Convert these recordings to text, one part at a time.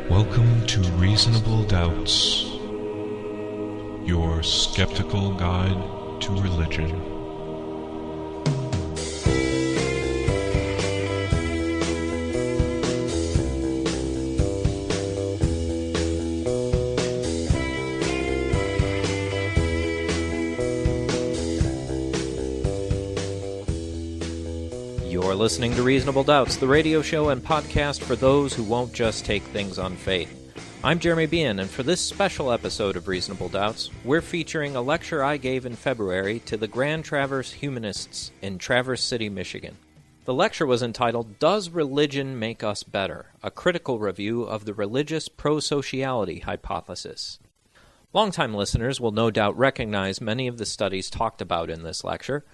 Welcome to Reasonable Doubts, your skeptical guide to religion. You're listening to Reasonable Doubts, the radio show and podcast for those who won't just take things on faith. I'm Jeremy Beahan, and for this special episode of Reasonable Doubts, we're featuring a lecture I gave in February to the Grand Traverse Humanists in Traverse City, Michigan. The lecture was entitled, Does Religion Make Us Better? A critical review of the religious pro-sociality hypothesis. Longtime listeners will no doubt recognize many of the studies talked about in this lecture.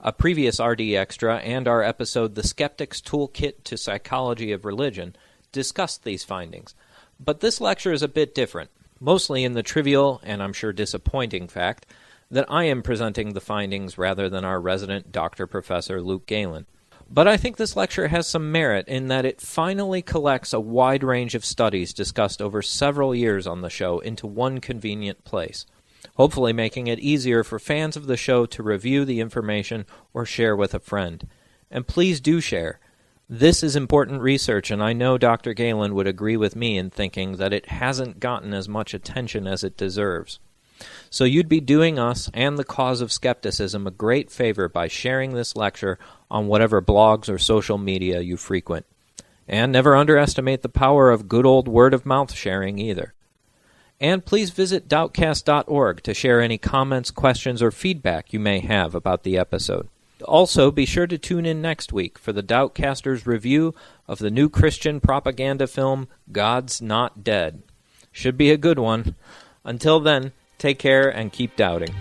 A previous RD Extra and our episode, The Skeptic's Toolkit to Psychology of Religion, discussed these findings. But this lecture is a bit different, mostly in the trivial, and I'm sure disappointing fact, that I am presenting the findings rather than our resident Dr. Professor Luke Galen. But I think this lecture has some merit in that it finally collects a wide range of studies discussed over several years on the show into one convenient place, hopefully making it easier for fans of the show to review the information or share with a friend. And please do share. This is important research, and I know Dr. Galen would agree with me in thinking that it hasn't gotten as much attention as it deserves. So you'd be doing us and the cause of skepticism a great favor by sharing this lecture on whatever blogs or social media you frequent. And never underestimate the power of good old word-of-mouth sharing either. And please visit doubtcast.org to share any comments, questions, or feedback you may have about the episode. Also, be sure to tune in next week for the Doubtcasters' review of the new Christian propaganda film, God's Not Dead. Should be a good one. Until then, take care and keep doubting.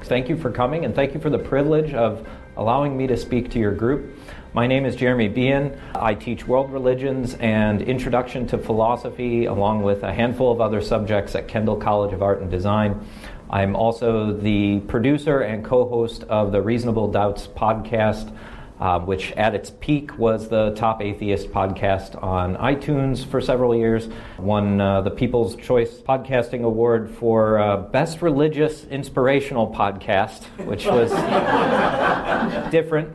Thank you for coming, and thank you for the privilege of allowing me to speak to your group. My name is Jeremy Beahan. I teach world religions and introduction to philosophy, along with a handful of other subjects at Kendall College of Art and Design. I'm also the producer and co-host of the Reasonable Doubts podcast, which at its peak was the top atheist podcast on iTunes for several years. Won the People's Choice Podcasting Award for Best Religious Inspirational Podcast, which was different.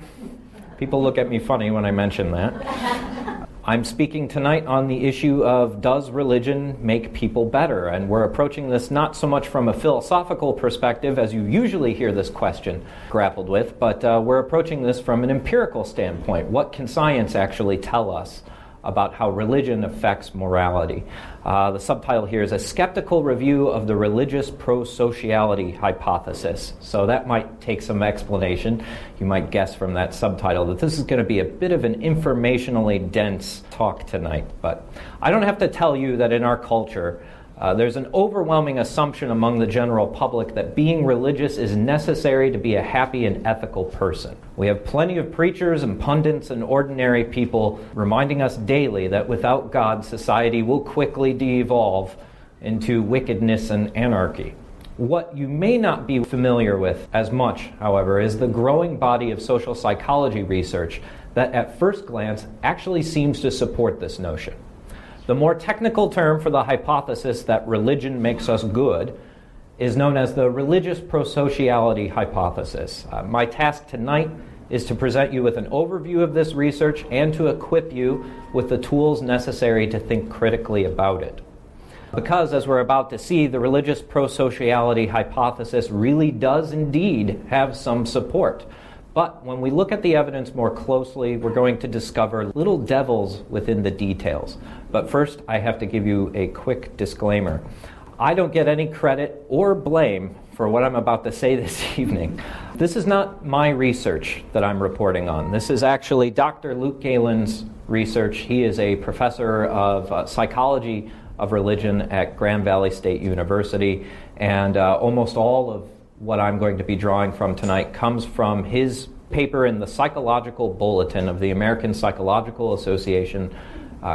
People look at me funny when I mention that. I'm speaking tonight on the issue of does religion make people better? And we're approaching this not so much from a philosophical perspective as you usually hear this question grappled with, but we're approaching this from an empirical standpoint. What can science actually tell us about how religion affects morality? The subtitle here is A Skeptical Review of the Religious Pro-Sociality Hypothesis. So that might take some explanation. You might guess from that subtitle that this is going to be a bit of an informationally dense talk tonight. But I don't have to tell you that in our culture, there's an overwhelming assumption among the general public that being religious is necessary to be a happy and ethical person. We have plenty of preachers and pundits and ordinary people reminding us daily that without God, society will quickly de-evolve into wickedness and anarchy. What you may not be familiar with as much, however, is the growing body of social psychology research that at first glance actually seems to support this notion. The more technical term for the hypothesis that religion makes us good is known as the religious pro-sociality hypothesis. My task tonight is to present you with an overview of this research and to equip you with the tools necessary to think critically about it. Because, as we're about to see, the religious pro-sociality hypothesis really does indeed have some support. But when we look at the evidence more closely, we're going to discover little devils within the details. But first, I have to give you a quick disclaimer. I don't get any credit or blame for what I'm about to say this evening. This is not my research that I'm reporting on. This is actually Dr. Luke Galen's research. He is a professor of psychology of religion at Grand Valley State University, and almost all of what I'm going to be drawing from tonight comes from his paper in the Psychological Bulletin of the American Psychological Association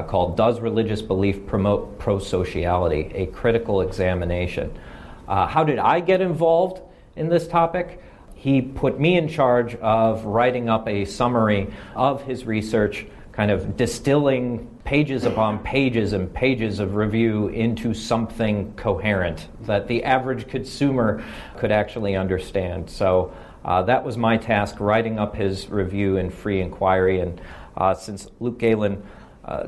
called Does Religious Belief Promote Pro-Sociality? A Critical Examination. How did I get involved in this topic? He put me in charge of writing up a summary of his research, kind of distilling pages upon pages and pages of review into something coherent that the average consumer could actually understand. So that was my task, writing up his review in free inquiry. And since Luke Galen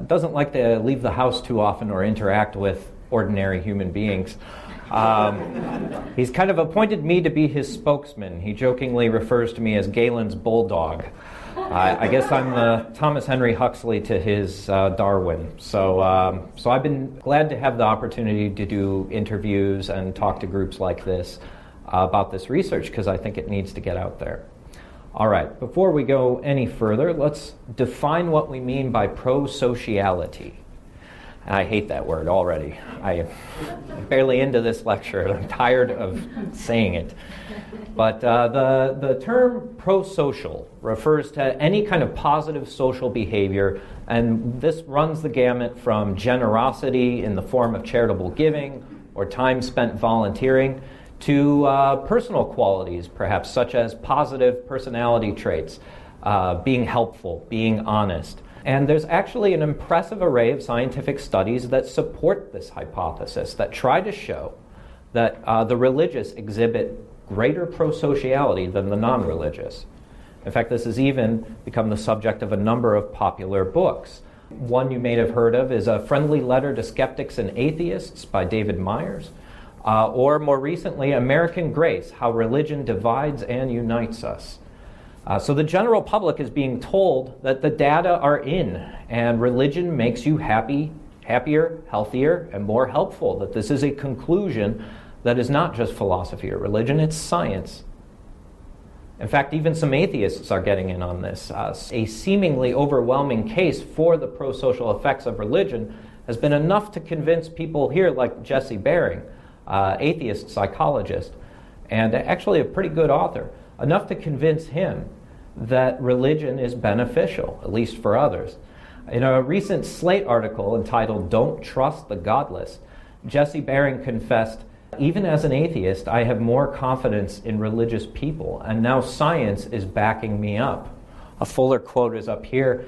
doesn't like to leave the house too often or interact with ordinary human beings, he's kind of appointed me to be his spokesman. He jokingly refers to me as Galen's bulldog. I guess I'm the Thomas Henry Huxley to his Darwin. So I've been glad to have the opportunity to do interviews and talk to groups like this about this research, because I think it needs to get out there. All right, before we go any further, let's define what we mean by prosociality. I hate that word already. I'm barely into this lecture, and I'm tired of saying it. But the term prosocial refers to any kind of positive social behavior, and this runs the gamut from generosity in the form of charitable giving or time spent volunteering to personal qualities, perhaps, such as positive personality traits, being helpful, being honest. And there's actually an impressive array of scientific studies that support this hypothesis, that try to show that the religious exhibit greater prosociality than the non-religious. In fact, this has even become the subject of a number of popular books. One you may have heard of is A Friendly Letter to Skeptics and Atheists by David Myers, or more recently, American Grace, How Religion Divides and Unites Us. So the general public is being told that the data are in, and religion makes you happier, healthier, and more helpful, that this is a conclusion that is not just philosophy or religion, it's science. In fact, even some atheists are getting in on this. A seemingly overwhelming case for the prosocial effects of religion has been enough to convince people here like Jesse Bering, atheist psychologist, and actually a pretty good author, enough to convince him that religion is beneficial, at least for others. In a recent Slate article entitled "Don't Trust the Godless," Jesse Bering confessed, "Even as an atheist, I have more confidence in religious people, and now science is backing me up." A fuller quote is up here.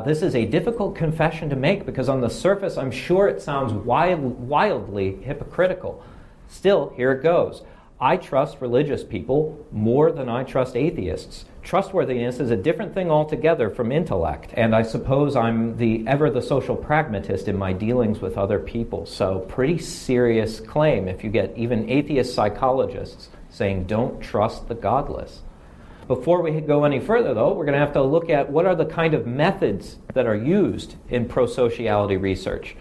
This is a difficult confession to make because on the surface, I'm sure it sounds wildly hypocritical. Still, here it goes. I trust religious people more than I trust atheists. Trustworthiness is a different thing altogether from intellect, and I suppose I'm ever the social pragmatist in my dealings with other people. So pretty serious claim if you get even atheist psychologists saying don't trust the godless. Before we go any further, though, we're going to have to look at what are the kind of methods that are used in prosociality research.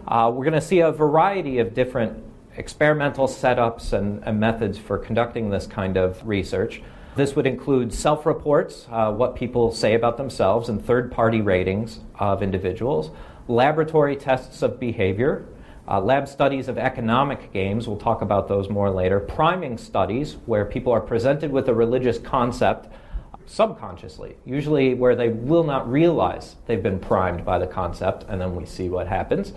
We're going to see a variety of different experimental setups and methods for conducting this kind of research. This would include self-reports, what people say about themselves, and third-party ratings of individuals, laboratory tests of behavior, lab studies of economic games, we'll talk about those more later, priming studies where people are presented with a religious concept subconsciously, usually where they will not realize they've been primed by the concept, and then we see what happens.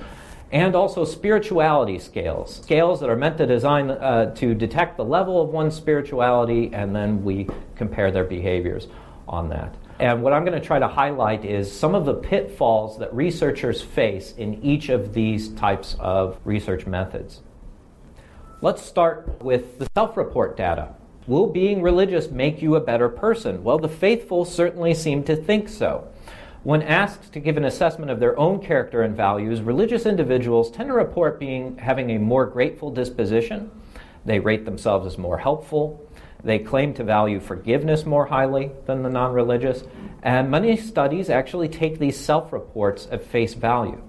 And also spirituality scales that are meant to design to detect the level of one's spirituality, and then we compare their behaviors on that. And what I'm going to try to highlight is some of the pitfalls that researchers face in each of these types of research methods. Let's start with the self-report data. Will being religious make you a better person? Well, the faithful certainly seem to think so. When asked to give an assessment of their own character and values, religious individuals tend to report having a more grateful disposition. They rate themselves as more helpful. They claim to value forgiveness more highly than the non-religious. And many studies actually take these self-reports at face value.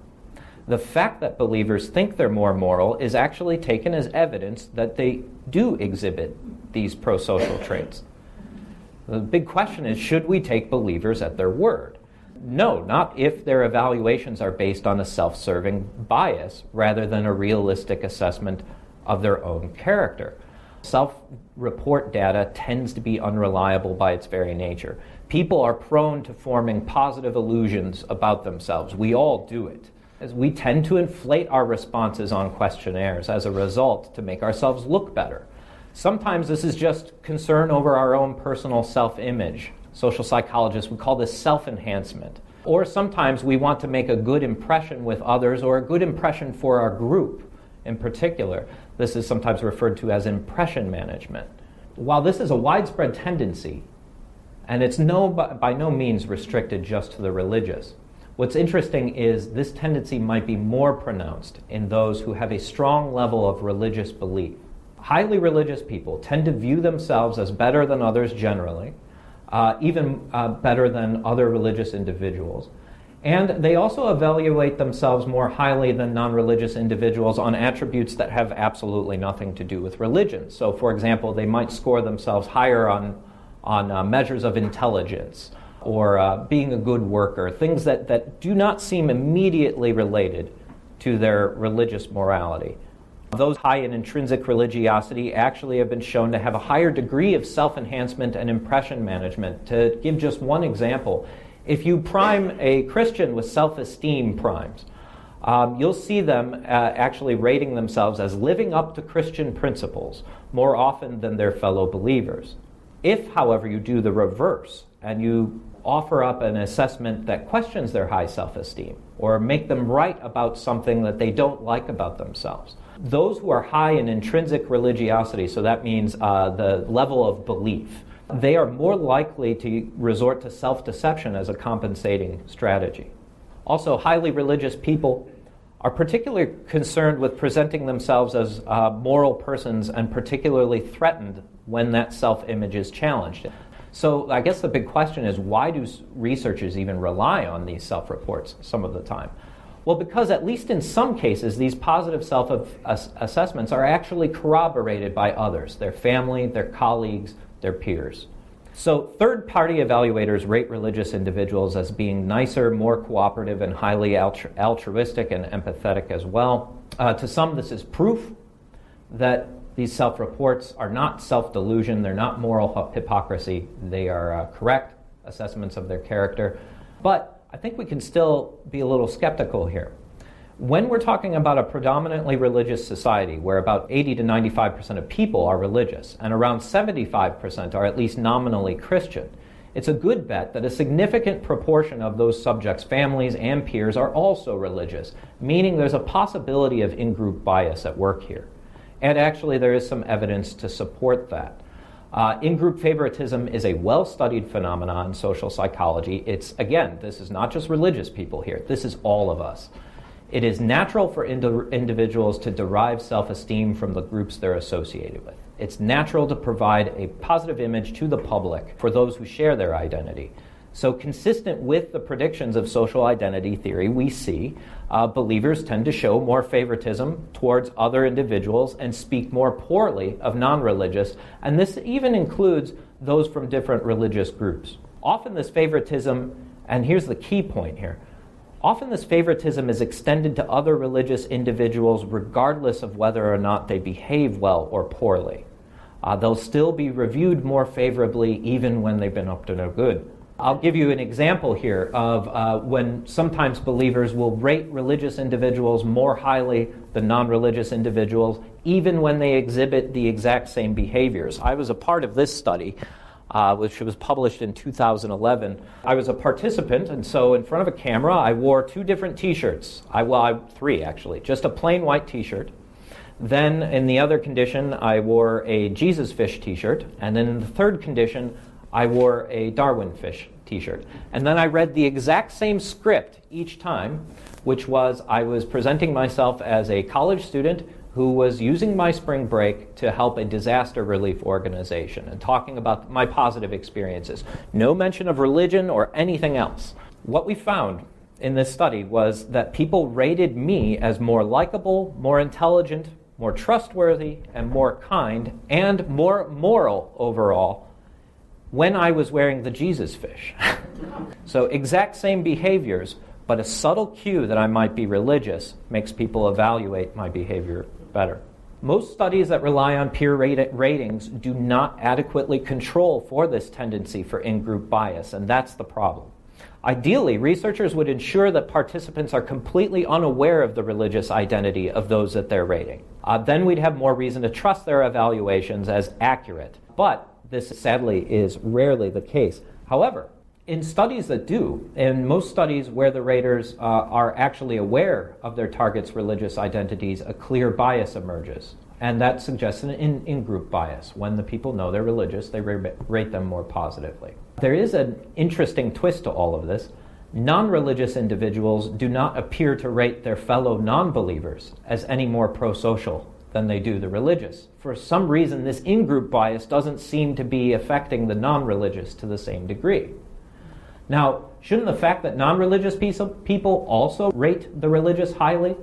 The fact that believers think they're more moral is actually taken as evidence that they do exhibit these prosocial traits. The big question is, should we take believers at their word? No, not if their evaluations are based on a self-serving bias rather than a realistic assessment of their own character. Self-report data tends to be unreliable by its very nature. People are prone to forming positive illusions about themselves. We all do it. is we tend to inflate our responses on questionnaires as a result to make ourselves look better. Sometimes this is just concern over our own personal self-image. Social psychologists would call this self-enhancement. Or sometimes we want to make a good impression with others or a good impression for our group in particular. This is sometimes referred to as impression management. While this is a widespread tendency, and it's by no means restricted just to the religious, what's interesting is this tendency might be more pronounced in those who have a strong level of religious belief. Highly religious people tend to view themselves as better than others generally, even better than other religious individuals. And they also evaluate themselves more highly than non-religious individuals on attributes that have absolutely nothing to do with religion. So, for example, they might score themselves higher on measures of intelligence or being a good worker, things that do not seem immediately related to their religious morality. Those high in intrinsic religiosity actually have been shown to have a higher degree of self-enhancement and impression management. To give just one example, if you prime a Christian with self-esteem primes, you'll see them actually rating themselves as living up to Christian principles more often than their fellow believers. If, however, you do the reverse and you offer up an assessment that questions their high self-esteem or make them write about something that they don't like about themselves, those who are high in intrinsic religiosity, so that means the level of belief, they are more likely to resort to self-deception as a compensating strategy. Also, highly religious people are particularly concerned with presenting themselves as moral persons and particularly threatened when that self-image is challenged. So I guess the big question is, why do researchers even rely on these self-reports some of the time? Well, because at least in some cases, these positive self-assessments are actually corroborated by others, their family, their colleagues, their peers. So third-party evaluators rate religious individuals as being nicer, more cooperative, and highly altruistic and empathetic as well. To some, this is proof that these self-reports are not self-delusion, they're not moral hypocrisy, they are correct assessments of their character. But I think we can still be a little skeptical here. When we're talking about a predominantly religious society where about 80 to 95% of people are religious and around 75% are at least nominally Christian, it's a good bet that a significant proportion of those subjects' families and peers are also religious, meaning there's a possibility of in-group bias at work here. And actually there is some evidence to support that. In-group favoritism is a well-studied phenomenon in social psychology. It's, again, this is not just religious people here. This is all of us. It is natural for individuals to derive self-esteem from the groups they're associated with. It's natural to provide a positive image to the public for those who share their identity. So consistent with the predictions of social identity theory, we see believers tend to show more favoritism towards other individuals and speak more poorly of non-religious, and this even includes those from different religious groups. Often this favoritism, and here's the key point here, often this favoritism is extended to other religious individuals regardless of whether or not they behave well or poorly. They'll still be reviewed more favorably even when they've been up to no good. I'll give you an example here of when sometimes believers will rate religious individuals more highly than non-religious individuals, even when they exhibit the exact same behaviors. I was a part of this study, which was published in 2011. I was a participant, and so in front of a camera, I wore two different T-shirts. Three, actually. Just a plain white T-shirt. Then, in the other condition, I wore a Jesus fish T-shirt. And then in the third condition, I wore a Darwin fish T-shirt. And then I read the exact same script each time, which was I was presenting myself as a college student who was using my spring break to help a disaster relief organization and talking about my positive experiences. No mention of religion or anything else. What we found in this study was that people rated me as more likable, more intelligent, more trustworthy, and more kind, and more moral overall when I was wearing the Jesus fish. So exact same behaviors, but a subtle cue that I might be religious makes people evaluate my behavior better. Most studies that rely on peer ratings do not adequately control for this tendency for in-group bias, and that's the problem. Ideally, researchers would ensure that participants are completely unaware of the religious identity of those that they're rating. Then we'd have more reason to trust their evaluations as accurate. But this, sadly, is rarely the case. However, in studies that do, in most studies where the raters are actually aware of their target's religious identities, a clear bias emerges. And that suggests an in-group bias. When the people know they're religious, they rate them more positively. There is an interesting twist to all of this. Non-religious individuals do not appear to rate their fellow non-believers as any more pro-social than they do the religious. For some reason, this in-group bias doesn't seem to be affecting the non-religious to the same degree. Now, shouldn't the fact that non-religious people also rate the religious highly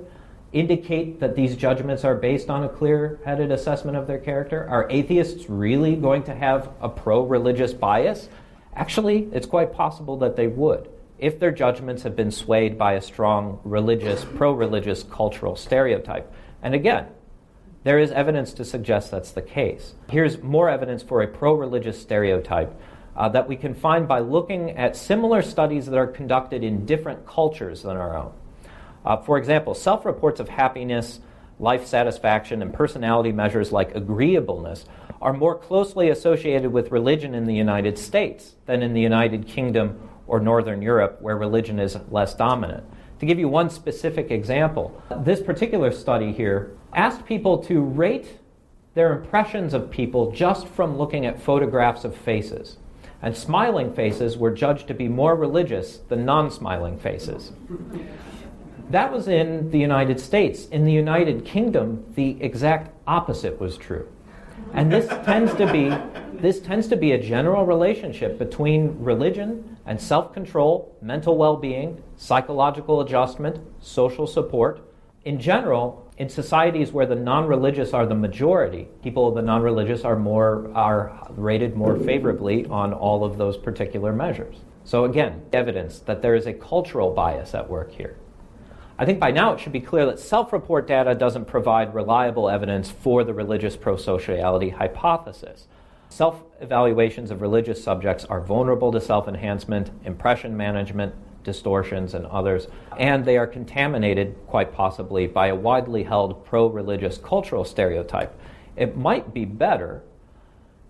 indicate that these judgments are based on a clear-headed assessment of their character? Are atheists really going to have a pro-religious bias? Actually, it's quite possible that they would, if their judgments have been swayed by a strong religious, pro-religious cultural stereotype. And again, there is evidence to suggest that's the case. Here's more evidence for a pro-religious stereotype that we can find by looking at similar studies that are conducted in different cultures than our own. For example, self-reports of happiness, life satisfaction, and personality measures like agreeableness are more closely associated with religion in the United States than in the United Kingdom or Northern Europe, where religion is less dominant. To give you one specific example, this particular study here asked people to rate their impressions of people just from looking at photographs of faces. And smiling faces were judged to be more religious than non-smiling faces. That was in the United States. In the United Kingdom, the exact opposite was true. And this tends to be a general relationship between religion and self-control, mental well-being, psychological adjustment, social support. In general, in societies where the non-religious are the majority, people of the non-religious are rated more favorably on all of those particular measures. So again, evidence that there is a cultural bias at work here. I think by now it should be clear that self-report data doesn't provide reliable evidence for the religious prosociality hypothesis. Self-evaluations of religious subjects are vulnerable to self-enhancement, impression management, distortions, and others, and they are contaminated, quite possibly, by a widely held pro-religious cultural stereotype. It might be better,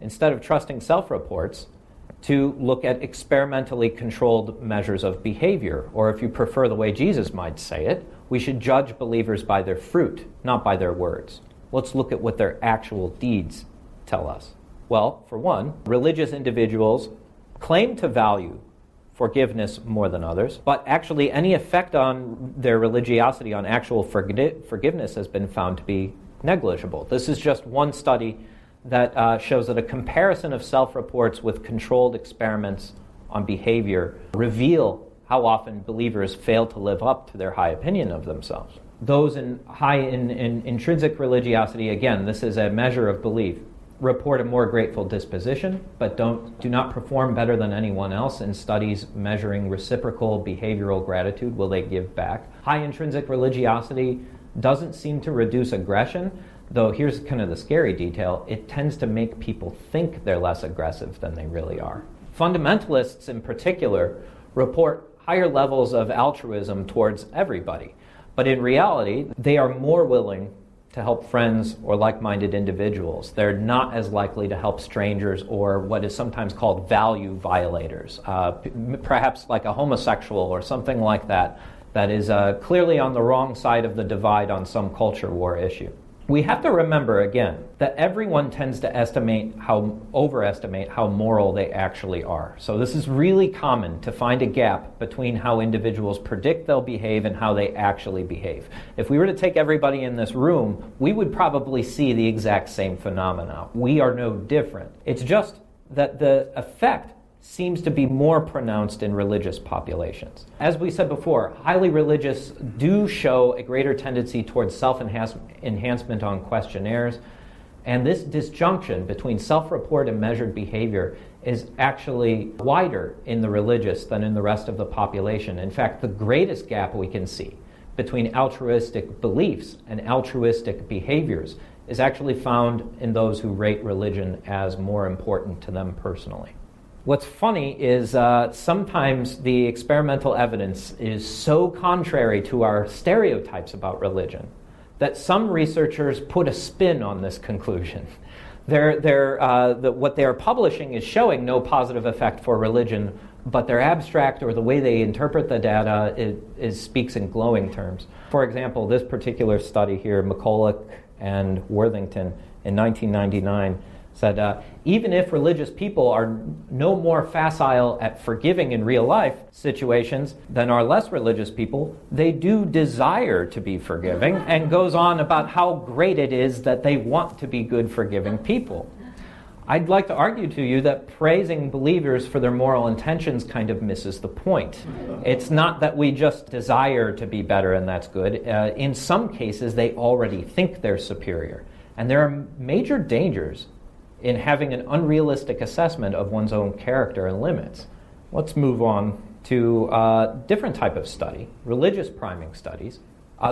instead of trusting self-reports, to look at experimentally controlled measures of behavior, or if you prefer the way Jesus might say it, we should judge believers by their fruit, not by their words. Let's look at what their actual deeds tell us. Well, for one, religious individuals claim to value forgiveness more than others, but actually any effect on their religiosity on actual forgiveness has been found to be negligible. This is just one study that shows that a comparison of self-reports with controlled experiments on behavior reveal how often believers fail to live up to their high opinion of themselves. Those in intrinsic religiosity, again, this is a measure of belief, report a more grateful disposition, but do not perform better than anyone else in studies measuring reciprocal behavioral gratitude. Will they give back? High intrinsic religiosity doesn't seem to reduce aggression, though here's kind of the scary detail. It tends to make people think they're less aggressive than they really are. Fundamentalists in particular report higher levels of altruism towards everybody, but in reality, they are more willing to help friends or like-minded individuals. They're not as likely to help strangers or what is sometimes called value violators, perhaps like a homosexual or something like that, that is clearly on the wrong side of the divide on some culture war issue. We have to remember, again, that everyone tends to overestimate how moral they actually are. So this is really common to find a gap between how individuals predict they'll behave and how they actually behave. If we were to take everybody in this room, we would probably see the exact same phenomena. We are no different. It's just that the effect seems to be more pronounced in religious populations. As we said before, highly religious do show a greater tendency towards self-enhancement on questionnaires, and this disjunction between self-report and measured behavior is actually wider in the religious than in the rest of the population. In fact, the greatest gap we can see between altruistic beliefs and altruistic behaviors is actually found in those who rate religion as more important to them personally. What's funny is sometimes the experimental evidence is so contrary to our stereotypes about religion that some researchers put a spin on this conclusion. What they're publishing is showing no positive effect for religion, but their abstract or the way they interpret the data speaks in glowing terms. For example, this particular study here, McCulloch and Worthington in 1999, said even if religious people are no more facile at forgiving in real life situations than are less religious people, they do desire to be forgiving, and goes on about how great it is that they want to be good, forgiving people. I'd like to argue to you that praising believers for their moral intentions kind of misses the point. It's not that we just desire to be better and that's good. In some cases, they already think they're superior. And there are major dangers in having an unrealistic assessment of one's own character and limits. Let's move on to a different type of study, religious priming studies.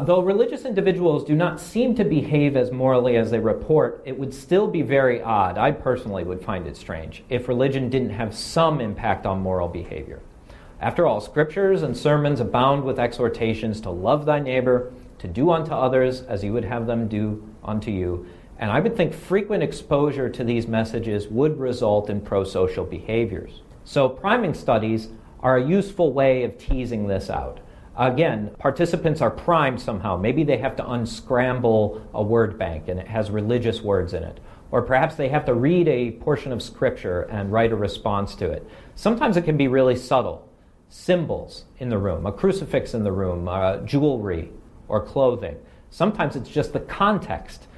Though religious individuals do not seem to behave as morally as they report, it would still be very odd, I personally would find it strange, if religion didn't have some impact on moral behavior. After all, scriptures and sermons abound with exhortations to love thy neighbor, to do unto others as you would have them do unto you. And I would think frequent exposure to these messages would result in pro-social behaviors. So priming studies are a useful way of teasing this out. Again, participants are primed somehow. Maybe they have to unscramble a word bank and it has religious words in it. Or perhaps they have to read a portion of scripture and write a response to it. Sometimes it can be really subtle. Symbols in the room, a crucifix in the room, jewelry or clothing. Sometimes it's just the context.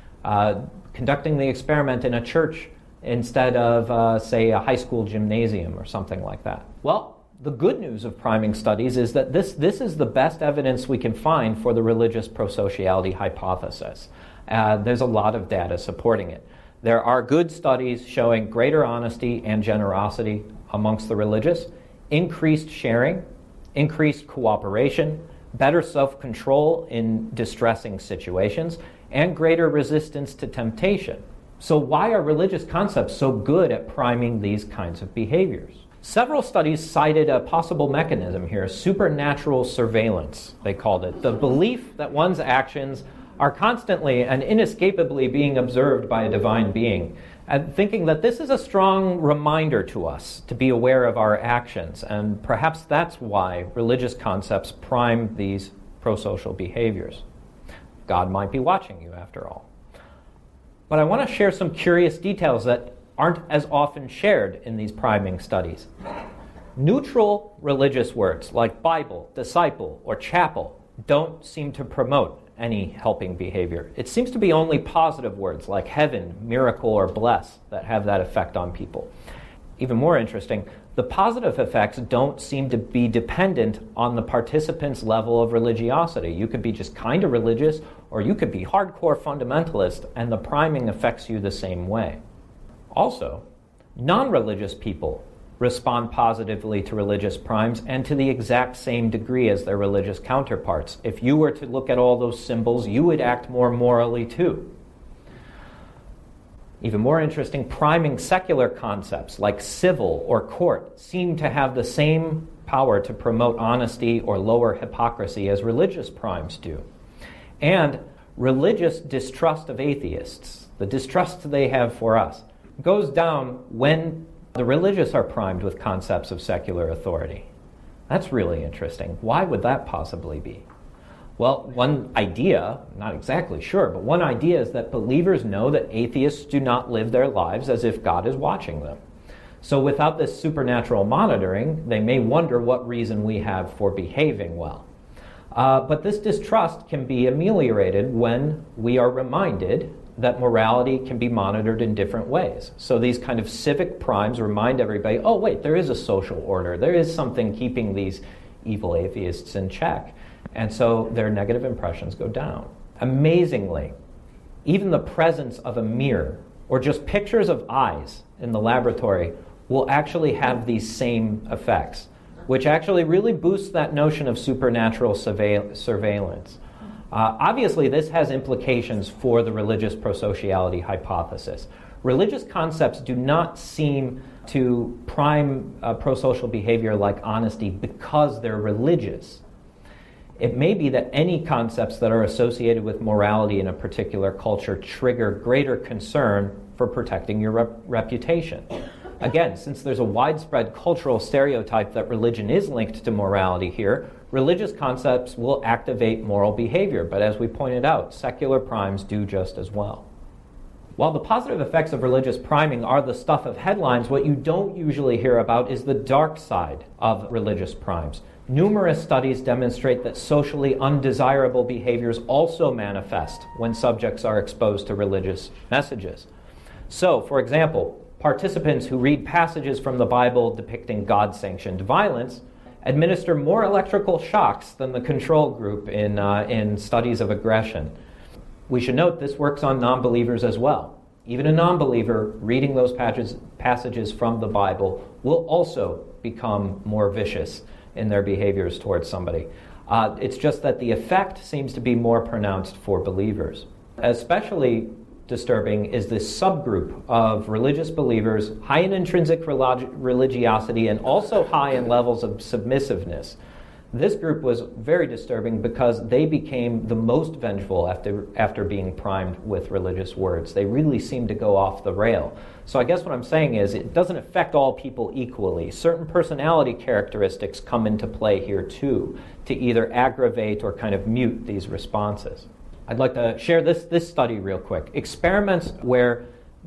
Conducting the experiment in a church instead of, say, a high school gymnasium or something like that. Well, the good news of priming studies is that this is the best evidence we can find for the religious prosociality hypothesis. There's a lot of data supporting it. There are good studies showing greater honesty and generosity amongst the religious, increased sharing, increased cooperation, better self-control in distressing situations, and greater resistance to temptation. So why are religious concepts so good at priming these kinds of behaviors? Several studies cited a possible mechanism here, supernatural surveillance, they called it. The belief that one's actions are constantly and inescapably being observed by a divine being, and thinking that this is a strong reminder to us to be aware of our actions, and perhaps that's why religious concepts prime these prosocial behaviors. God might be watching you, after all. But I want to share some curious details that aren't as often shared in these priming studies. Neutral religious words like Bible, disciple, or chapel don't seem to promote any helping behavior. It seems to be only positive words like heaven, miracle, or bless that have that effect on people. Even more interesting, the positive effects don't seem to be dependent on the participant's level of religiosity. You could be just kind of religious, or you could be hardcore fundamentalist, and the priming affects you the same way. Also, non-religious people respond positively to religious primes and to the exact same degree as their religious counterparts. If you were to look at all those symbols, you would act more morally too. Even more interesting, priming secular concepts like civil or court seem to have the same power to promote honesty or lower hypocrisy as religious primes do. And religious distrust of atheists, the distrust they have for us, goes down when the religious are primed with concepts of secular authority. That's really interesting. Why would that possibly be? Well, one idea, not exactly sure, but one idea is that believers know that atheists do not live their lives as if God is watching them. So without this supernatural monitoring, they may wonder what reason we have for behaving well. But this distrust can be ameliorated when we are reminded that morality can be monitored in different ways. So these kind of civic primes remind everybody, oh wait, there is a social order. There is something keeping these evil atheists in check. And so their negative impressions go down. Amazingly, even the presence of a mirror or just pictures of eyes in the laboratory will actually have these same effects, which actually really boosts that notion of supernatural surveillance. Obviously, this has implications for the religious prosociality hypothesis. Religious concepts do not seem to prime prosocial behavior like honesty because they're religious. It may be that any concepts that are associated with morality in a particular culture trigger greater concern for protecting your reputation. Again, since there's a widespread cultural stereotype that religion is linked to morality here, religious concepts will activate moral behavior, but as we pointed out, secular primes do just as well. While the positive effects of religious priming are the stuff of headlines, what you don't usually hear about is the dark side of religious primes. Numerous studies demonstrate that socially undesirable behaviors also manifest when subjects are exposed to religious messages. So, for example, participants who read passages from the Bible depicting God-sanctioned violence administer more electrical shocks than the control group in studies of aggression. We should note this works on non-believers as well. Even a non-believer reading those passages from the Bible will also become more vicious in their behaviors towards somebody. It's just that the effect seems to be more pronounced for believers. Especially disturbing is this subgroup of religious believers high in intrinsic religiosity and also high in levels of submissiveness. This group was very disturbing because they became the most vengeful after being primed with religious words. They really seemed to go off the rail. So I guess what I'm saying is it doesn't affect all people equally. Certain personality characteristics come into play here too, to either aggravate or kind of mute these responses. I'd like to share this study real quick. Experiments where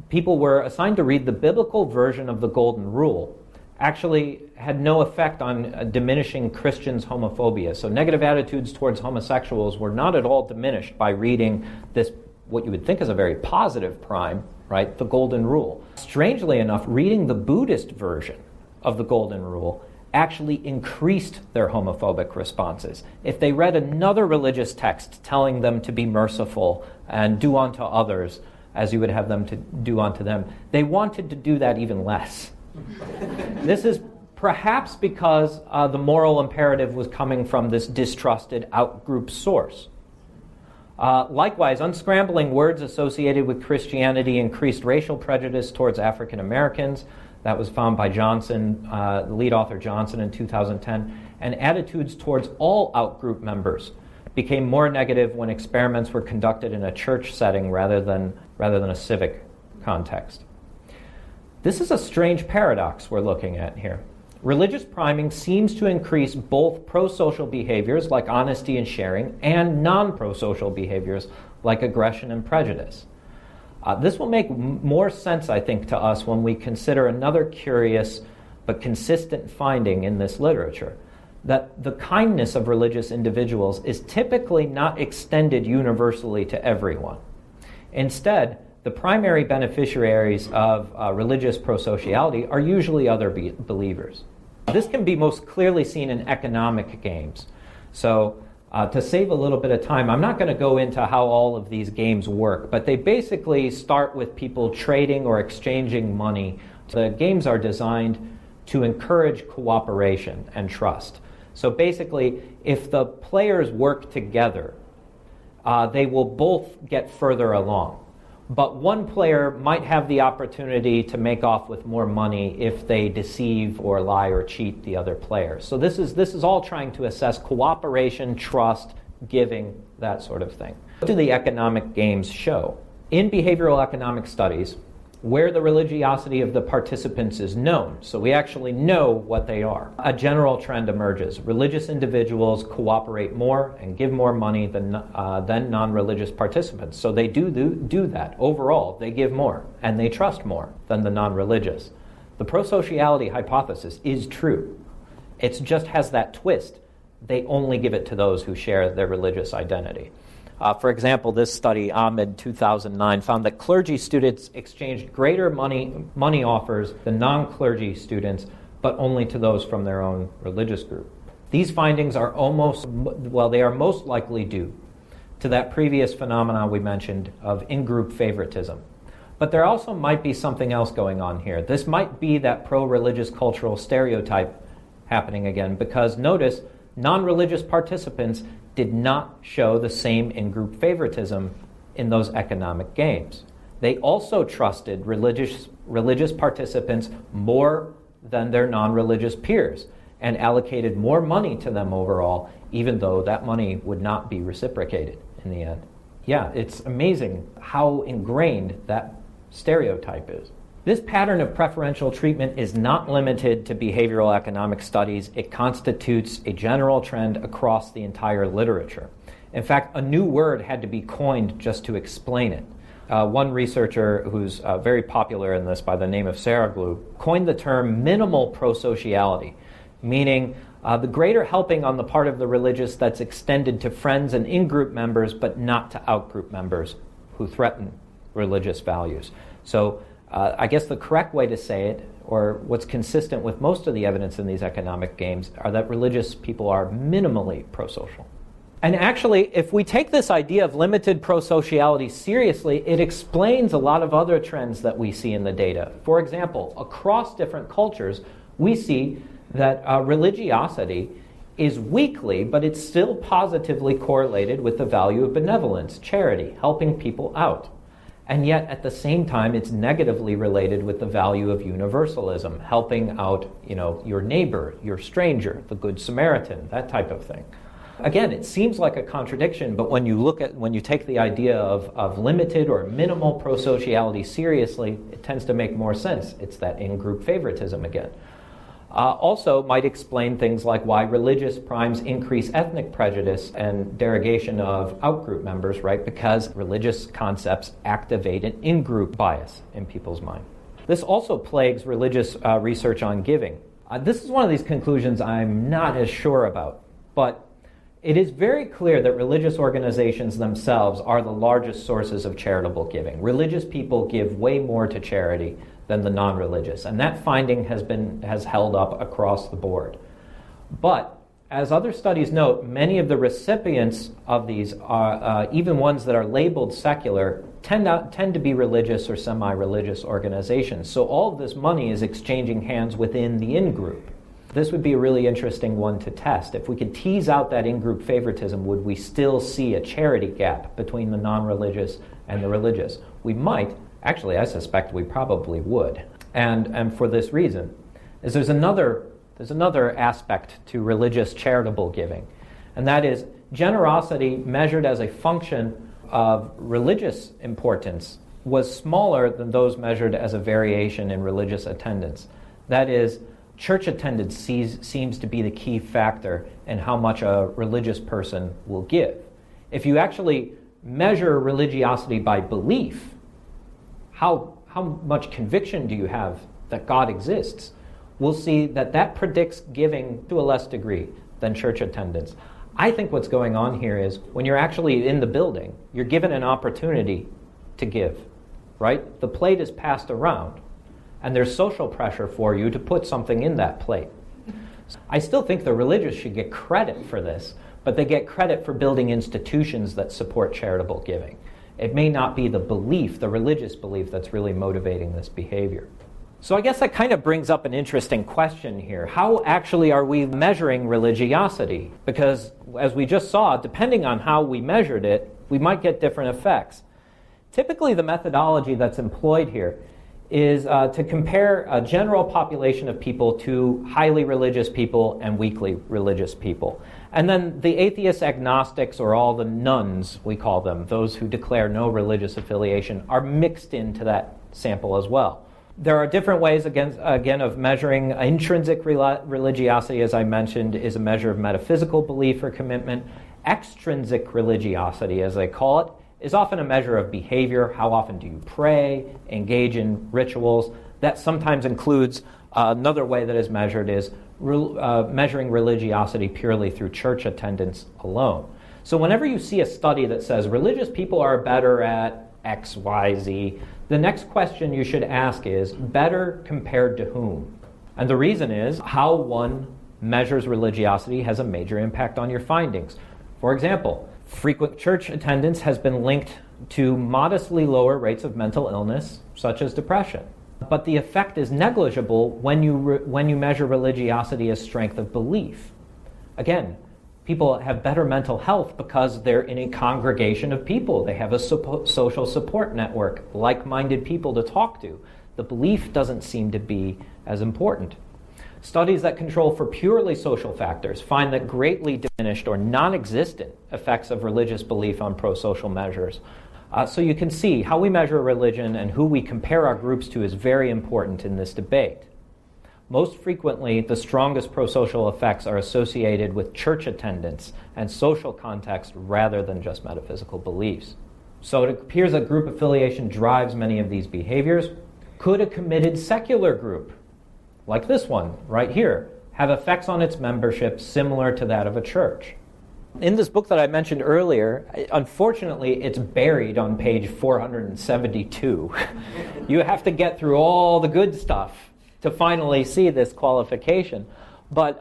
people were assigned to read the biblical version of the Golden Rule actually had no effect on diminishing Christians' homophobia. So negative attitudes towards homosexuals were not at all diminished by reading this, what you would think is a very positive prime, right? The Golden Rule. Strangely enough, reading the Buddhist version of the Golden Rule actually increased their homophobic responses. If they read another religious text telling them to be merciful and do unto others as you would have them to do unto them, they wanted to do that even less. This is perhaps because the moral imperative was coming from this distrusted out-group source. Likewise, unscrambling words associated with Christianity increased racial prejudice towards African Americans. That was found by Johnson, the lead author Johnson, in 2010. And attitudes towards all out-group members became more negative when experiments were conducted in a church setting rather than a civic context. This is a strange paradox we're looking at here. Religious priming seems to increase both pro-social behaviors like honesty and sharing and non-pro-social behaviors like aggression and prejudice. This will make more sense, I think, to us when we consider another curious but consistent finding in this literature, that the kindness of religious individuals is typically not extended universally to everyone. Instead, the primary beneficiaries of religious prosociality are usually other believers. This can be most clearly seen in economic games. So, to save a little bit of time, I'm not going to go into how all of these games work, but they basically start with people trading or exchanging money. The games are designed to encourage cooperation and trust. So basically, if the players work together, they will both get further along. But one player might have the opportunity to make off with more money if they deceive or lie or cheat the other player. So this is all trying to assess cooperation, trust, giving, that sort of thing. What do the economic games show? In behavioral economic studies, where the religiosity of the participants is known, so we actually know what they are, a general trend emerges. Religious individuals cooperate more and give more money than non-religious participants. So they do that. Overall, they give more and they trust more than the non-religious. The prosociality hypothesis is true. It just has that twist. They only give it to those who share their religious identity. For example, this study, Ahmed 2009, found that clergy students exchanged greater money offers than non-clergy students, but only to those from their own religious group. These findings are they are most likely due to that previous phenomenon we mentioned of in-group favoritism. But there also might be something else going on here. This might be that pro-religious cultural stereotype happening again, because notice, non-religious participants did not show the same in-group favoritism in those economic games. They also trusted religious participants more than their non-religious peers and allocated more money to them overall, even though that money would not be reciprocated in the end. Yeah, it's amazing how ingrained that stereotype is. This pattern of preferential treatment is not limited to behavioral economic studies. It constitutes a general trend across the entire literature. In fact, a new word had to be coined just to explain it. One researcher who's very popular in this by the name of Saraglu coined the term minimal prosociality, meaning the greater helping on the part of the religious that's extended to friends and in-group members, but not to out-group members who threaten religious values. So I guess the correct way to say it, or what's consistent with most of the evidence in these economic games, are that religious people are minimally prosocial. And actually, if we take this idea of limited prosociality seriously, it explains a lot of other trends that we see in the data. For example, across different cultures, we see that religiosity is weakly, but it's still positively correlated with the value of benevolence, charity, helping people out. And yet, at the same time, it's negatively related with the value of universalism, helping out, your neighbor, your stranger, the Good Samaritan, that type of thing. Again, it seems like a contradiction, but when you take the idea of limited or minimal prosociality seriously, it tends to make more sense. It's that in-group favoritism again. Also might explain things like why religious primes increase ethnic prejudice and derogation of out-group members, right? Because religious concepts activate an in-group bias in people's mind. This also plagues religious research on giving. This is one of these conclusions I'm not as sure about, but it is very clear that religious organizations themselves are the largest sources of charitable giving. Religious people give way more to charity than the non-religious, and that finding has held up across the board. But as other studies note, many of the recipients of these, even ones that are labeled secular, tend to be religious or semi-religious organizations. So all of this money is exchanging hands within the in-group. This would be a really interesting one to test. If we could tease out that in-group favoritism, would we still see a charity gap between the non-religious and the religious? We might. Actually, I suspect we probably would. And for this reason, is there's another aspect to religious charitable giving, and that is generosity measured as a function of religious importance was smaller than those measured as a variation in religious attendance. That is, church attendance seems to be the key factor in how much a religious person will give. If you actually measure religiosity by belief, how much conviction do you have that God exists, we'll see that predicts giving to a less degree than church attendance. I think what's going on here is when you're actually in the building, you're given an opportunity to give, right? The plate is passed around, and there's social pressure for you to put something in that plate. I still think the religious should get credit for this, but they get credit for building institutions that support charitable giving. It may not be the belief, the religious belief, that's really motivating this behavior. So I guess that kind of brings up an interesting question here. How actually are we measuring religiosity? Because as we just saw, depending on how we measured it, we might get different effects. Typically, the methodology that's employed here is to compare a general population of people to highly religious people and weakly religious people. And then the atheist agnostics, or all the nuns, we call them, those who declare no religious affiliation, are mixed into that sample as well. There are different ways, again, of measuring. Intrinsic religiosity, as I mentioned, is a measure of metaphysical belief or commitment. Extrinsic religiosity, as they call it, is often a measure of behavior. How often do you pray, engage in rituals? That sometimes includes another way that is measured is measuring religiosity purely through church attendance alone. So whenever you see a study that says religious people are better at X, Y, Z, the next question you should ask is, better compared to whom? And the reason is, how one measures religiosity has a major impact on your findings. For example, frequent church attendance has been linked to modestly lower rates of mental illness, such as depression. But the effect is negligible when you measure religiosity as strength of belief. Again, People have better mental health because they're in a congregation of people. They have a social support network, like-minded people to talk to. The belief doesn't seem to be as important. Studies that control for purely social factors find that greatly diminished or non-existent effects of religious belief on pro-social measures. So you can see how we measure religion and who we compare our groups to is very important in this debate. Most frequently, the strongest pro-social effects are associated with church attendance and social context rather than just metaphysical beliefs. So it appears that group affiliation drives many of these behaviors. Could a committed secular group, like this one right here, have effects on its membership similar to that of a church? In this book that I mentioned earlier, unfortunately, it's buried on page 472. You have to get through all the good stuff to finally see this qualification. But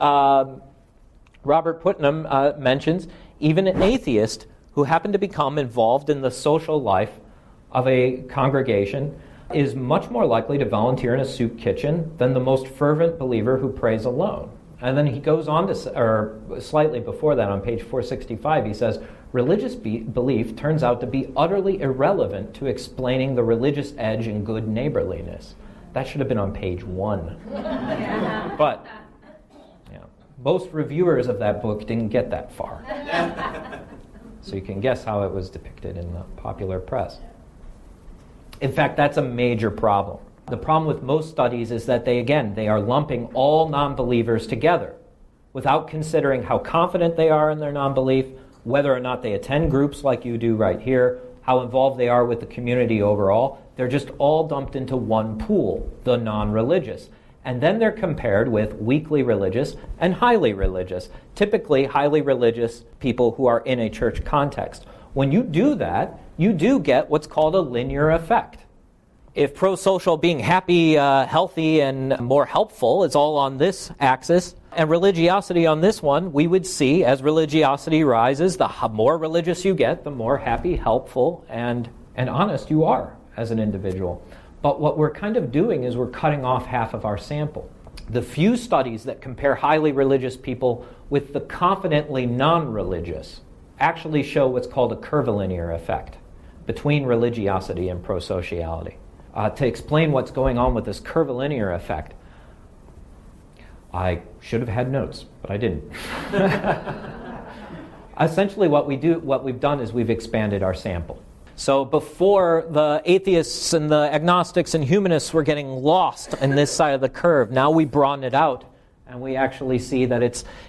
Robert Putnam mentions even an atheist who happened to become involved in the social life of a congregation is much more likely to volunteer in a soup kitchen than the most fervent believer who prays alone. And then he goes on to, or slightly before that on page 465, he says, religious belief turns out to be utterly irrelevant to explaining the religious edge in good neighborliness. That should have been on page 1. But most reviewers of that book didn't get that far. So you can guess how it was depicted in the popular press. In fact, that's a major problem. The problem with most studies is that they are lumping all non-believers together without considering how confident they are in their non-belief, whether or not they attend groups like you do right here, how involved they are with the community overall. They're just all dumped into one pool, the non-religious. And then they're compared with weakly religious and highly religious, typically highly religious people who are in a church context. When you do that, you do get what's called a linear effect. If pro-social, being happy, healthy, and more helpful is all on this axis, and religiosity on this one, we would see as religiosity rises, the more religious you get, the more happy, helpful, and honest you are as an individual. But what we're kind of doing is we're cutting off half of our sample. The few studies that compare highly religious people with the confidently non-religious actually show what's called a curvilinear effect between religiosity and prosociality. To explain what's going on with this curvilinear effect, I should have had notes, but I didn't. Essentially what we've done is we've expanded our sample. So before, the atheists and the agnostics and humanists were getting lost in this side of the curve. Now we broaden it out, and we actually see that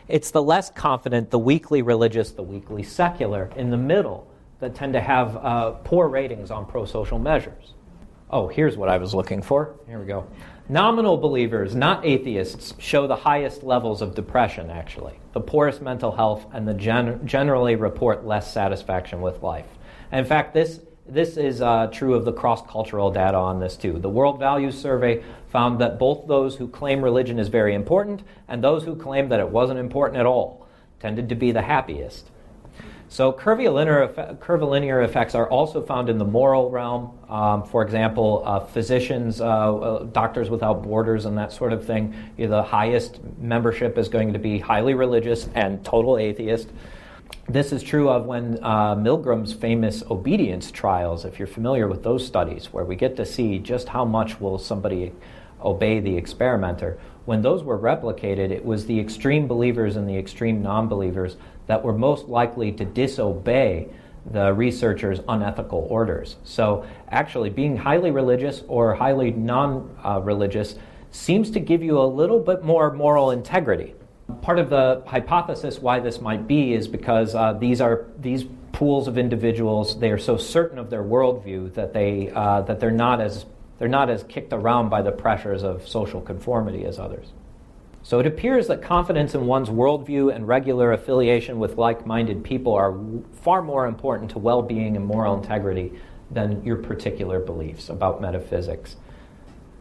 it's the less confident, the weakly religious, the weakly secular, in the middle, that tend to have poor ratings on pro-social measures. Oh, here's what I was looking for. Here we go. Nominal believers, not atheists, show the highest levels of depression, actually, the poorest mental health, and generally report less satisfaction with life. And in fact, this is true of the cross-cultural data on this, too. The World Values Survey found that both those who claim religion is very important and those who claim that it wasn't important at all tended to be the happiest. So curvilinear effects are also found in the moral realm. For example, physicians, Doctors Without Borders and that sort of thing. The highest membership is going to be highly religious and total atheist. This is true of when Milgram's famous obedience trials, if you're familiar with those studies, where we get to see just how much will somebody obey the experimenter. When those were replicated, it was the extreme believers and the extreme non-believers that were most likely to disobey the researchers' unethical orders. So actually, being highly religious or highly non-religious seems to give you a little bit more moral integrity. Part of the hypothesis why this might be is because these pools of individuals, they are so certain of their worldview that they're not as kicked around by the pressures of social conformity as others. So it appears that confidence in one's worldview and regular affiliation with like-minded people are far more important to well-being and moral integrity than your particular beliefs about metaphysics.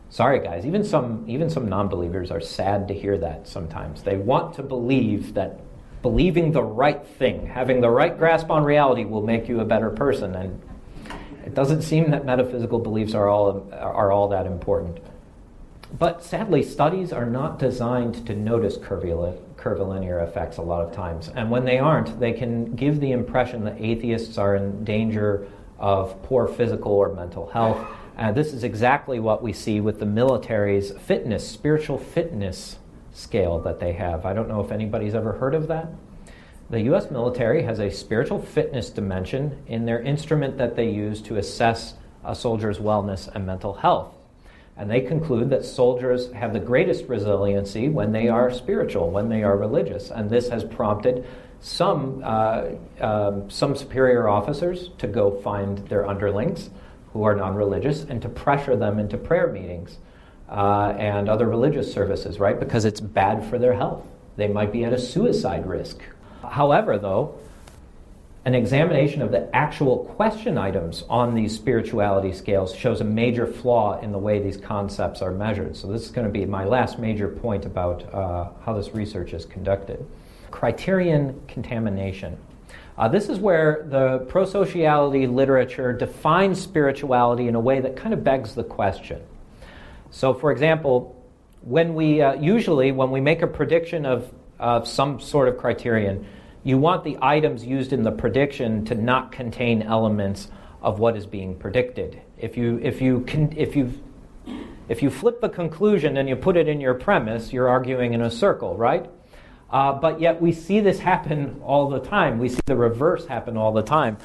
Sorry, guys, even some non-believers are sad to hear that sometimes. They want to believe that believing the right thing, having the right grasp on reality will make you a better person, and it doesn't seem that metaphysical beliefs are all that important. But sadly, studies are not designed to notice curvilinear effects a lot of times. And when they aren't, they can give the impression that atheists are in danger of poor physical or mental health. And this is exactly what we see with the military's fitness, spiritual fitness scale that they have. I don't know if anybody's ever heard of that. The U.S. military has a spiritual fitness dimension in their instrument that they use to assess a soldier's wellness and mental health. And they conclude that soldiers have the greatest resiliency when they are spiritual, when they are religious. And this has prompted some superior officers to go find their underlings who are non-religious and to pressure them into prayer meetings and other religious services, right? Because it's bad for their health. They might be at a suicide risk. However, though, an examination of the actual question items on these spirituality scales shows a major flaw in the way these concepts are measured. So this is going to be my last major point about how this research is conducted. Criterion contamination. This is where the pro-sociality literature defines spirituality in a way that kind of begs the question. So, for example, when we make a prediction of some sort of criterion, you want the items used in the prediction to not contain elements of what is being predicted. If you flip the conclusion and you put it in your premise, you're arguing in a circle, right? But yet we see this happen all the time. We see the reverse happen all the time.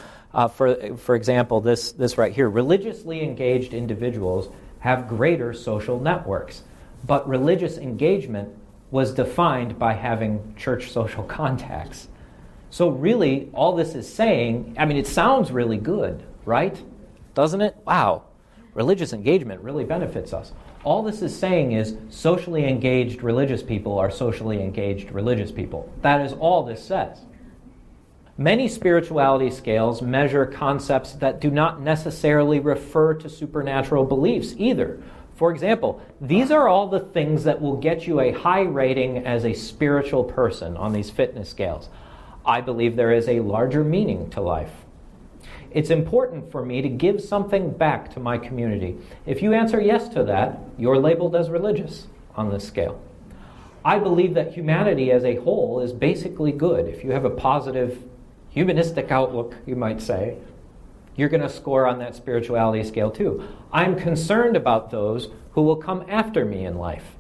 For example, this right here: religiously engaged individuals have greater social networks, but religious engagement was defined by having church social contacts. So really, all this is saying, I mean, it sounds really good, right? Doesn't it? Wow, religious engagement really benefits us. All this is saying is socially engaged religious people are socially engaged religious people. That is all this says. Many spirituality scales measure concepts that do not necessarily refer to supernatural beliefs either. For example, these are all the things that will get you a high rating as a spiritual person on these fitness scales. I believe there is a larger meaning to life. It's important for me to give something back to my community. If you answer yes to that, you're labeled as religious on this scale. I believe that humanity as a whole is basically good. If you have a positive humanistic outlook, you might say, you're going to score on that spirituality scale too. I'm concerned about those who will come after me in life.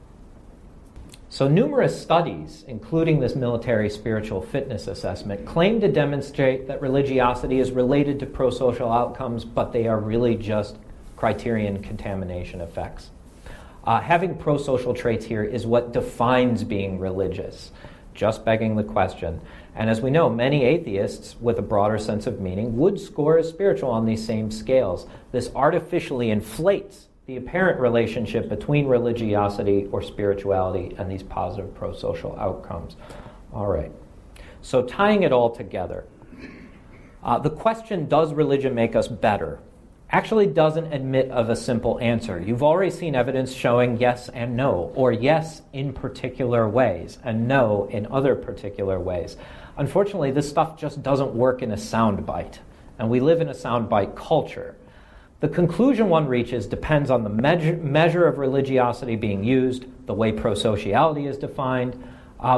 So numerous studies, including this military spiritual fitness assessment, claim to demonstrate that religiosity is related to pro-social outcomes, but they are really just criterion contamination effects. Having pro-social traits here is what defines being religious, just begging the question. And as we know, many atheists with a broader sense of meaning would score as spiritual on these same scales. This artificially inflates the apparent relationship between religiosity or spirituality and these positive pro-social outcomes. All right. So tying it all together, the question, does religion make us better, actually doesn't admit of a simple answer. You've already seen evidence showing yes and no, or yes in particular ways, and no in other particular ways. Unfortunately, this stuff just doesn't work in a soundbite, and we live in a soundbite culture. The conclusion one reaches depends on the measure of religiosity being used, the way pro-sociality is defined.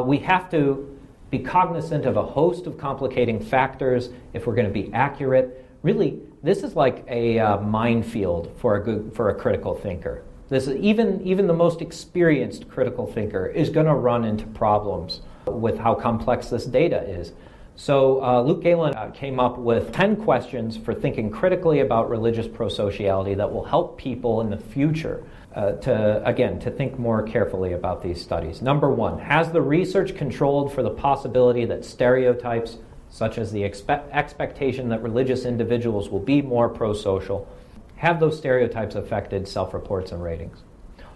We have to be cognizant of a host of complicating factors if we're going to be accurate. Really, this is like a minefield for a critical thinker. This is, even the most experienced critical thinker is going to run into problems with how complex this data is. So Luke Galen came up with 10 questions for thinking critically about religious pro-sociality that will help people in the future to think more carefully about these studies. Number 1, has the research controlled for the possibility that stereotypes, such as the expectation that religious individuals will be more pro-social, have those stereotypes affected self-reports and ratings?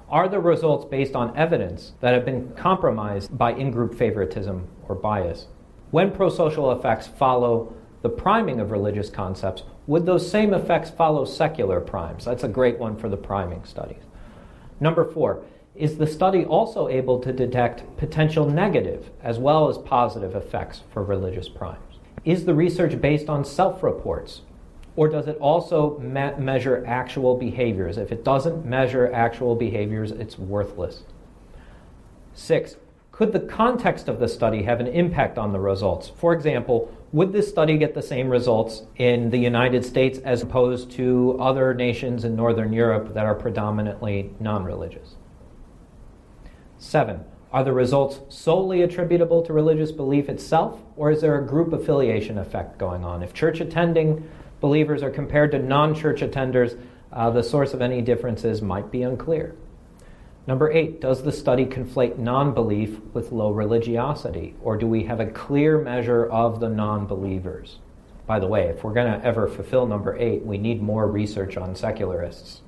Are the results based on evidence that have been compromised by in-group favoritism or bias? When pro-social effects follow the priming of religious concepts, would those same effects follow secular primes? That's a great one for the priming studies. Number 4, is the study also able to detect potential negative as well as positive effects for religious primes? Is the research based on self-reports Or does it also measure actual behaviors? If it doesn't measure actual behaviors, it's worthless. 6, could the context of the study have an impact on the results? For example, would this study get the same results in the United States as opposed to other nations in Northern Europe that are predominantly non-religious? 7, are the results solely attributable to religious belief itself, or is there a group affiliation effect going on? If church-attending believers are compared to non-church attenders, the source of any differences might be unclear. Number 8, does the study conflate non-belief with low religiosity, or do we have a clear measure of the non-believers? By the way, if we're going to ever fulfill number 8, we need more research on secularists.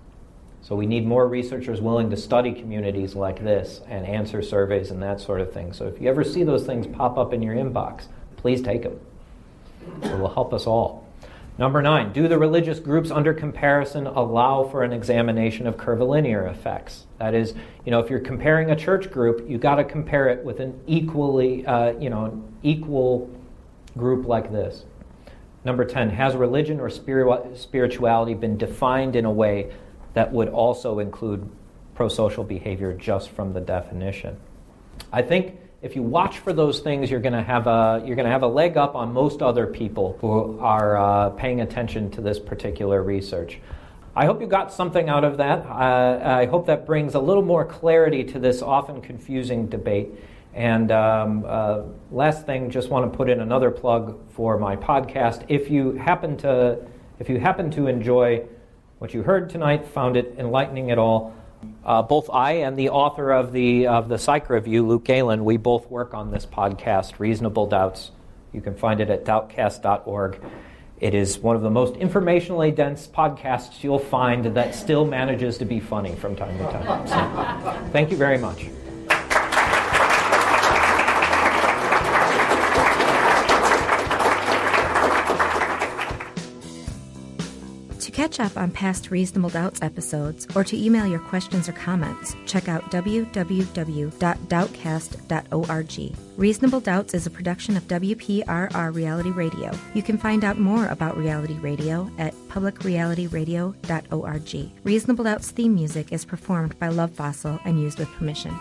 So we need more researchers willing to study communities like this and answer surveys and that sort of thing. So if you ever see those things pop up in your inbox, please take them. It will help us all. Number 9, do the religious groups under comparison allow for an examination of curvilinear effects? That is, if you're comparing a church group, you got to compare it with an equal group like this. Number 10, has religion or spirituality been defined in a way that would also include prosocial behavior just from the definition? I think if you watch for those things, you're going to have a leg up on most other people who are paying attention to this particular research. I hope you got something out of that. I hope that brings a little more clarity to this often confusing debate. And last thing, just want to put in another plug for my podcast. If you happen to enjoy what you heard tonight, found it enlightening at all, both I and the author of the Psych Review, Luke Galen, we both work on this podcast, Reasonable Doubts. You can find it at doubtcast.org. It is one of the most informationally dense podcasts you'll find that still manages to be funny from time to time. So, thank you very much. To catch up on past Reasonable Doubts episodes or to email your questions or comments, check out www.doubtcast.org. Reasonable Doubts is a production of WPRR Reality Radio. You can find out more about Reality Radio at publicrealityradio.org. Reasonable Doubts theme music is performed by Love Fossil and used with permission.